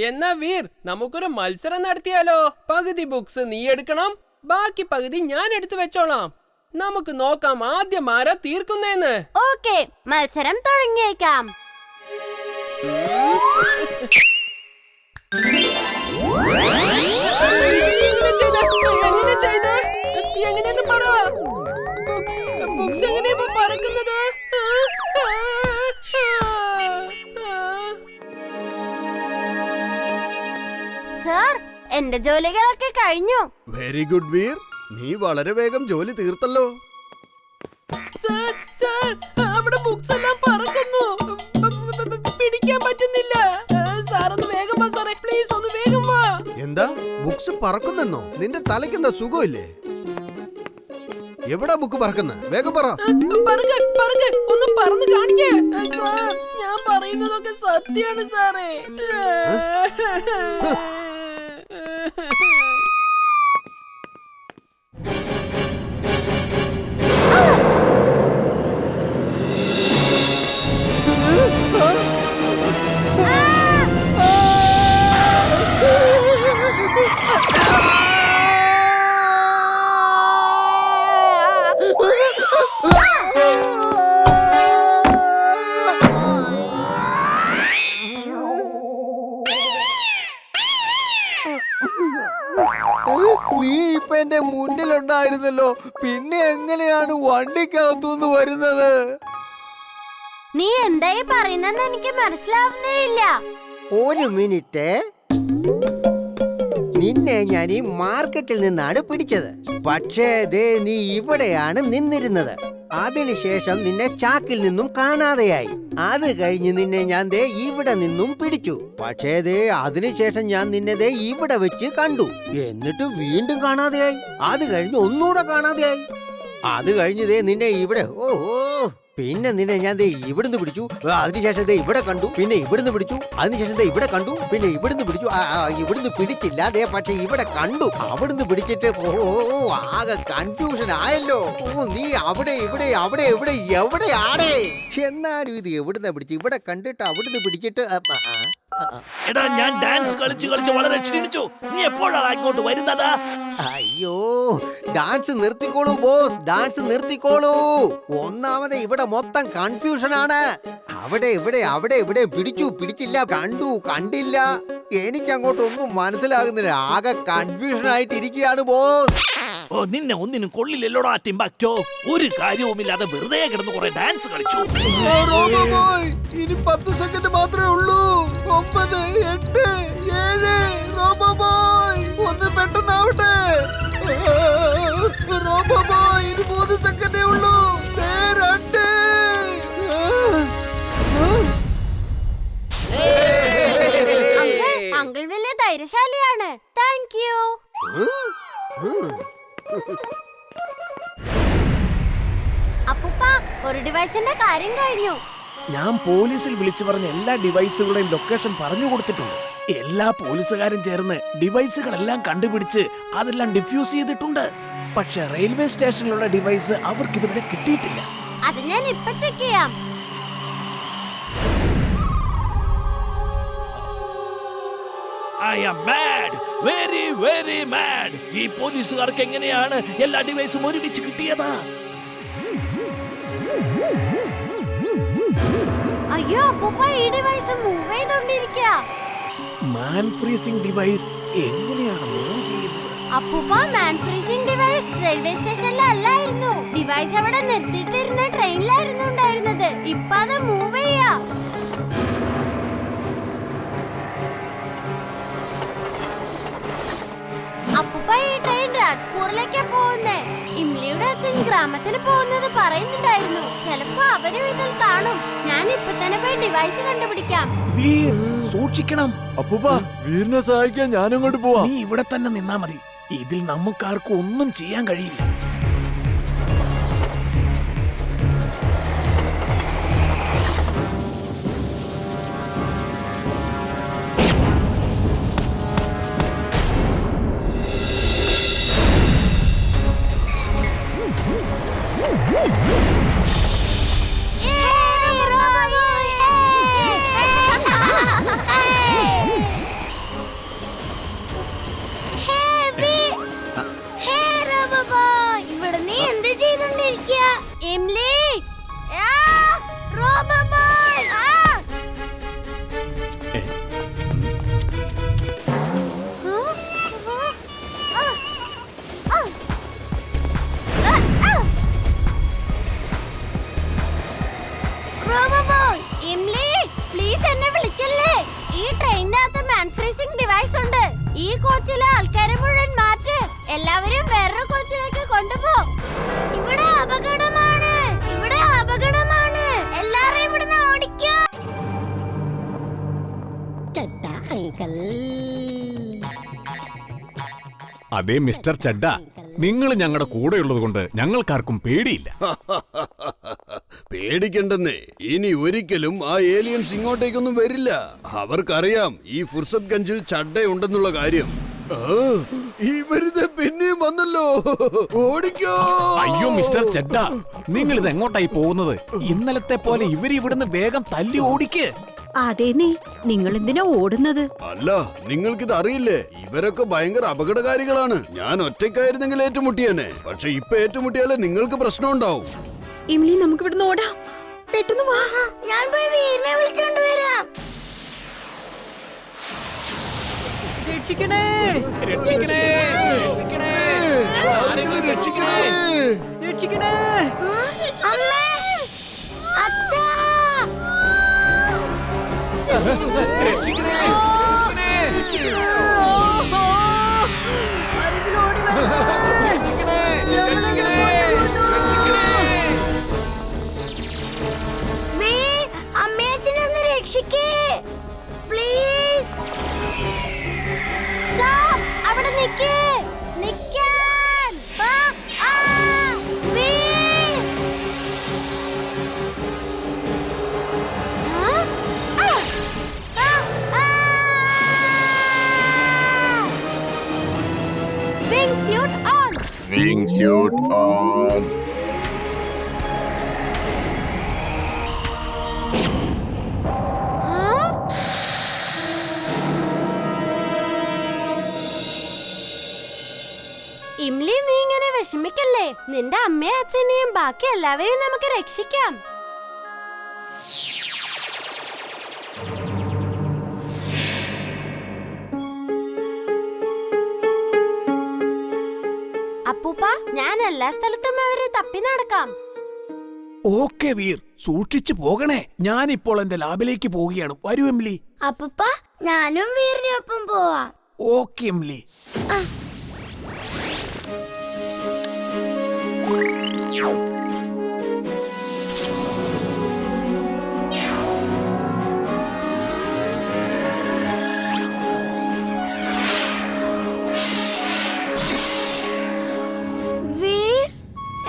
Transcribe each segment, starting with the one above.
എന്നാ വീർ, നമുക്കൊരു മത്സരം നടത്തിയാലോ? പകുതി ബുക്സ് നീ എടുക്കണം, ബാക്കി പകുതി ഞാൻ എടുത്തു വെച്ചോളാം. നമുക്ക് നോക്കാം ആദ്യം ആരാ തീർക്കുന്നേന്ന്. ഓക്കേ, മത്സരം തുടങ്ങിയേക്കാം. എങ്ങനെയെന്ന് പറ. ബുക്സ് എങ്ങനെയാ പറക്കുന്നത്? സർ, എന്റെ ജോലികളൊക്കെ കഴിഞ്ഞു. വെരി ഗുഡ് വീർ, നീ വളരെ വേഗം ജോലി തീർത്തല്ലോ. സർ, സർ, അവിടെ ബുക്സ് എല്ലാം പറക്കുന്നു. പിടിക്കാൻ പറ്റുന്നില്ല. സാർ ഒന്ന് വേഗം വാ സാറേ, പ്ലീസ് ഒന്ന് വേഗം വാ. എന്താ ബുക്സ് പറക്കുന്നെന്നോ? നിന്റെ തലയ്ക്കെന്താ സുഖമില്ലേ? എവിടാ ബുക്ക് പറക്കുന്നത്? വേഗം പറ. ഒന്ന് പറന്ന് കാണിക്കേ. സാർ, ഞാൻ പറയുന്നതൊക്കെ സത്യമാണ് സാറേ. നീ ഇപ്പൊ എന്റെ മുന്നിലുണ്ടായിരുന്നല്ലോ, പിന്നെ എങ്ങനെയാണ് വണ്ടിക്കകത്തുനിന്ന് വരുന്നത്? നീ എന്തായി പറയുന്നെന്ന് എനിക്ക് മനസ്സിലാവുന്നേ ഇല്ല. ഒരു മിനിറ്റ്, നിന്നെ ഞാൻ ഈ മാർക്കറ്റിൽ നിന്നാണ് പിടിച്ചത്. പക്ഷേ ദേ നീ ഇവിടെയാണ് നിന്നിരുന്നത്. അതിനുശേഷം നിന്നെ ചാക്കിൽ നിന്നും കാണാതെയായി. അത് കഴിഞ്ഞ് നിന്നെ ഞാൻ ദേ ഇവിടെ നിന്നും പിടിച്ചു. പക്ഷേ ദേ അതിനുശേഷം ഞാൻ നിന്നെ ദേ ഇവിടെ വെച്ച് കണ്ടു. എന്നിട്ട് വീണ്ടും കാണാതെയായി. അത് കഴിഞ്ഞ് ഒന്നുകൂടെ കാണാതെയായി. അത് കഴിഞ്ഞ് ദേ നിന്നെ ഇവിടെ, ഓഹോ, പിന്നെ നിന്നെ ഞാൻ ദേ ഇവിടുന്ന് പിടിച്ചു. അതിനുശേഷം ദേ ഇവിടെ കണ്ടു, പിന്നെ ഇവിടുന്ന് പിടിച്ചു. അതിനുശേഷം ദേ ഇവിടെ കണ്ടു, പിന്നെ ഇവിടുന്ന് പിടിച്ചു. ഇവിടുന്ന് പിടിച്ചില്ല ദേ, പക്ഷെ ഇവിടെ കണ്ടു. അവിടുന്ന് പിടിച്ചിട്ട് ആകെ കൺഫ്യൂഷൻ ആയല്ലോ. നീ അവിടെ ഇവിടെ അവിടെ ഇവിടെ എവിടെയാടേ? എന്നാലും ഇത് എവിടുന്ന പിടിച്ച്? ഇവിടെ കണ്ടിട്ട് അവിടുന്ന് പിടിച്ചിട്ട്. എടാ, ഞാൻ ഡാൻസ് കളിച്ച് വളരെ ക്ഷീണിച്ചു. നീ എപ്പോഴാണ് അങ്ങോട്ട് വരുന്നത്? അയ്യോ, ഡാൻസ് നിർത്തിക്കോളൂ ബോസ്, ഡാൻസ് നിർത്തിക്കോളൂ. ഒന്നാമത് ഇവിടെ മൊത്തം കൺഫ്യൂഷൻ ആണ്. അവിടെ ഇവിടെ അവിടെ ഇവിടെ പിടിച്ചു പിടിച്ചില്ല, കണ്ടു കണ്ടില്ല. എനിക്ക് അങ്ങോട്ടൊന്നും മനസ്സിലാകുന്നില്ല. ആകെ കൺഫ്യൂഷൻ ആയിട്ടിരിക്കുകയാണ് ബോസ്. ഓ, നിന്നെ ഒന്നിനും കൊള്ളില്ലല്ലോടാ ടിംബാക്ടോ. ഒരു കാര്യവുമില്ലാതെ വെറുതെ കിടന്ന് കുറെ ഡാൻസ് കളിച്ചു. ഇനി 10 സെക്കൻഡ് മാത്രമേ ഉള്ളൂ. 9, 8, 7. റോബോ ബോയ്, ഒന്ന് പെട്ടെന്നാവട്ടെ. റോബോ ബോയ്, ഇനി 3 സെക്കൻഡേ ഉള്ളൂ. 2. അങ്കിൾ വലിയ ധൈര്യശാലിയാണ്. Thank you. അപ്പൂപ്പ, ഒരു ഡിവൈസിന്റെ കാര്യം കഴിഞ്ഞു. ഞാൻ പോലീസിൽ വിളിച്ചു പറഞ്ഞ എല്ലാ ഡിവൈസുകളുടെയും ലൊക്കേഷൻ പറഞ്ഞു കൊടുത്തിട്ടുണ്ട്. എല്ലാ പോലീസുകാരും ചേർന്ന് ഡിവൈസുകളെല്ലാം കണ്ടുപിടിച്ച് അതെല്ലാം ഡിഫ്യൂസ് ചെയ്തിട്ടുണ്ട്. പക്ഷെ റെയിൽവേ സ്റ്റേഷനിലുള്ള ഡിവൈസ് അവർക്ക് ഇതുവരെ കിട്ടിയിട്ടില്ല. അത് ഞാൻ ഇപ്പൊ ചെക്ക് ചെയ്യാം. I am mad, very very mad. ഈ പോലീസുകാർക്ക് എങ്ങനെയാണ് എല്ലാ ഡിവൈസും ഒരുമിച്ച് കിട്ടിയത്? അയ്യോ അപ്പൂപ്പ, ഈ ഡിവൈസ് മൂവ് ചെയ്തോണ്ടിരിക്കുക. മാൻ ഫ്രീസിംഗ് ഡിവൈസ് എങ്ങനെയാണ് മൂവ് ചെയ്യുന്നത്? അപ്പൂപ്പ, മാൻ ഫ്രീസിംഗ് ഡിവൈസ് റെയിൽവേ സ്റ്റേഷനിലല്ലായിരുന്നു. ഡിവൈസ് അവിടെ നിർത്തിയിട്ടിരുന്ന ട്രെയിനിലായിരുന്നു ഉണ്ടായിരുന്നത്. ഇപ്പൊ അത് മൂവ് ചെയ്യാ. അപ്പൂപ്പ, ഈ ട്രെയിൻ രാജ്പൂരിലേക്കാ പോകുന്നേ. ഇംലിയുടെ അച്ഛൻ ഗ്രാമത്തിൽ പോകുന്നത് പറയുന്നുണ്ടായിരുന്നു. ചിലപ്പോ അവരും ഇതിൽ കാണും. ഞാൻ ഇപ്പൊ തന്നെ പോയി ഡിവൈസ് കണ്ടുപിടിക്കാം. വീർ, സൂക്ഷിക്കണം. അപ്പൂപ്പ, വീറിനെ സഹായിക്കാൻ ഞാൻ അങ്ങോട്ട് പോവാ. നീ ഇവിടെ തന്നെ നിന്നാ മതി. ഇതിൽ നമുക്കാർക്കും ഒന്നും ചെയ്യാൻ കഴിയില്ല. അൺഫ്രീസിംഗ് ഡിവൈസ് ഉണ്ട്. ഈ കോച്ചിലെ ആൾക്കാരെ മുഴുവൻ മാറ്റ്. എല്ലാവരും വേറൊരു കോച്ചിലേക്ക് കൊണ്ടുപോ. ഇവിടെ അപകടമാണ്, ഇവിടെ അപകടമാണ്. എല്ലാവരും ഇവിടുന്ന് ഓടിക്കോ. അതെ മിസ്റ്റർ ചഡ്ഡ, നിങ്ങൾ ഞങ്ങളുടെ കൂടെയുള്ളത് കൊണ്ട് ഞങ്ങൾക്കാർക്കും പേടിയില്ല. പേടിക്കണ്ടെന്നേ. ഇനി ഒരിക്കലും ആ ഏലിയൻസ് ഇങ്ങോട്ടേക്കൊന്നും വരില്ല. അവർക്കറിയാം ഈ ഫുർസത് ഗഞ്ചിൽ ചഡ്ഡയുണ്ടെന്നുള്ള കാര്യം. ഇവരിത് പിന്നെയും വന്നല്ലോ. ഓടിക്കോ. അയ്യോ മിസ്റ്റർ ചഡ്ഡ, നിങ്ങൾ ഇത് എങ്ങോട്ടായി പോകുന്നത്? ഇന്നലത്തെ പോലെ ഇവിടുന്ന് വേഗം തല്ലി ഓടിക്ക്. അതേന്നേ, നിങ്ങൾ എന്തിനാ ഓടുന്നത്? അല്ല, നിങ്ങൾക്കിത് അറിയില്ലേ? ഇവരൊക്കെ ഭയങ്കര അപകടകാരികളാണ്. ഞാൻ ഒറ്റയ്ക്കായിരുന്നെങ്കിൽ ഏറ്റുമുട്ടിയേനെ. പക്ഷെ ഇപ്പൊ ഏറ്റുമുട്ടിയാലേ നിങ്ങൾക്ക് പ്രശ്നം ഉണ്ടാവും. ഇംലി, നമുക്ക് ഇവിടുന്ന് ഓടാം. പെട്ടെന്ന് വാ. ഞാൻ പോയി വീടിനെ വിളിച്ചോണ്ട് വരാം. രക്ഷിക്കണേ, രക്ഷിക്കണേ, രക്ഷിക്കണേ, ആരെങ്കിലും രക്ഷിക്കണേ. രക്ഷിക്കണേ. അമ്മേ, അച്ഛാ, രക്ഷിക്കണേ, രക്ഷിക്കണേ. ആരെങ്കിലും ഓടി വരൂ. രക്ഷിക്കണേ, രക്ഷിക്കണേ, രക്ഷിക്കണേ. വേ, അമ്മേ അച്ഛനെ ഒന്ന് രക്ഷിക്കേ പ്ലീസ്. സ്റ്റോപ്പ്, അവിടെ നിൽക്കേ, നിൽക്കാൻ. വേ. Wingsuit on. Wingsuit on. ഇംലി, നീ ഇങ്ങനെ വിഷമിക്കല്ലേ. നിന്റെ അമ്മയും അച്ഛനെയും ബാക്കി എല്ലാവരെയും നമുക്ക് രക്ഷിക്കാം. അപ്പൂപ്പ, ഞാൻ എല്ലാ സ്ഥലത്തും അവരെ തപ്പി നടക്കാം. ഓക്കെ വീർ, സൂക്ഷിച്ചു പോകണേ. ഞാനിപ്പോൾ എന്റെ ലാബിലേക്ക് പോവുകയാണ്. വരൂ എംലി. അപ്പൂപ്പ, ഞാനും വീറിനൊപ്പം പോവാം. ഓക്കെ എംലി.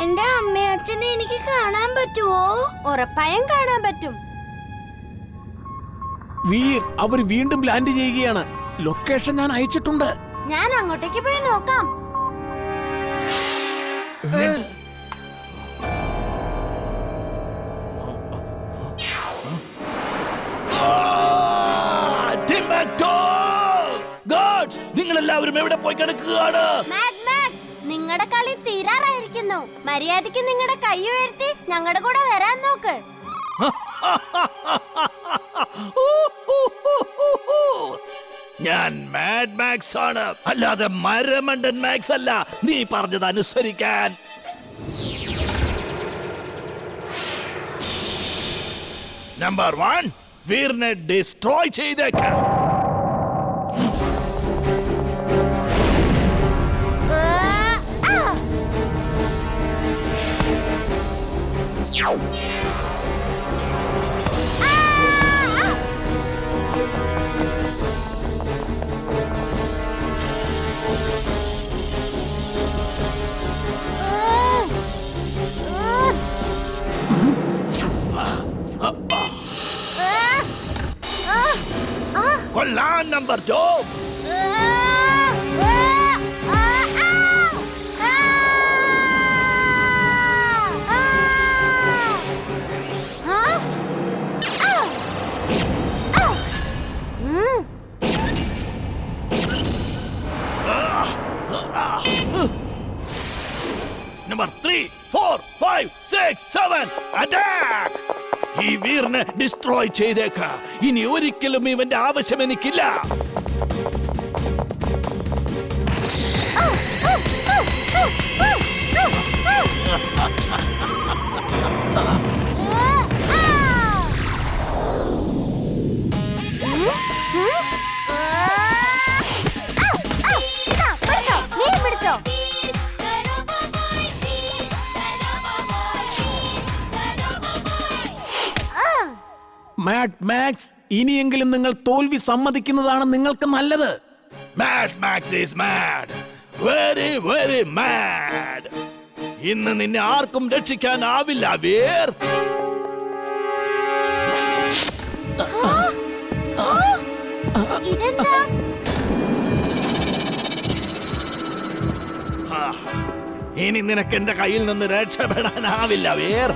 എന്റെ അമ്മയും അച്ഛനെ എനിക്ക് കാണാൻ പറ്റുമോ? ഉറപ്പായും കാണാൻ പറ്റും. വീർ, അവർ വീണ്ടും ലാൻഡ് ചെയ്യുകയാണ്. ലൊക്കേഷൻ ഞാൻ അയച്ചിട്ടുണ്ട്. ഞാൻ അങ്ങോട്ടേക്ക് പോയി നോക്കാം. നിങ്ങൾ എല്ലാവരും എവിടെ പോയി കിടക്കുകയാണ്? നിങ്ങളുടെ കളി തീരാറായിരിക്കുന്നു. മര്യാദയ്ക്ക് നിങ്ങളുടെ കൈ ഉയർത്തി ഞങ്ങളുടെ കൂടെ വരാൻ നോക്ക്. ഞാൻ മാഡ് മാക്സ് ആണ്, അല്ലാതെ മരമണ്ടൻ മാക്സ് അല്ല. നീ പറഞ്ഞത് അനുസരിക്കാൻ. നമ്പർ 1, വീറിനെ ഡിസ്ട്രോയ് ചെയ്തേക്കാം. കൊള്ളാൻ നമ്പർ 2. Number 3, 4, 5, 6, 7 attack. ഈ വീറിനെ ഡിസ്ട്രോയ് ചെയ്തേക്ക. ഇനി ഒരിക്കലും ഇവന്റെ ആവശ്യം എനിക്കില്ല. മാഡ് മാക്സ്, ഇനിയെങ്കിലും നിങ്ങൾ തോൽവി സമ്മതിക്കുന്നതാണ് നിങ്ങൾക്ക് നല്ലത്. Mad Max is mad, very very mad. ഇന്ന് നിന്നെ ആർക്കും രക്ഷിക്കാനാവില്ല വീർ. ഇതെന്താ? ഇനി നിനക്ക് എന്റെ കയ്യിൽ നിന്ന് രക്ഷപ്പെടാനാവില്ല വീർ.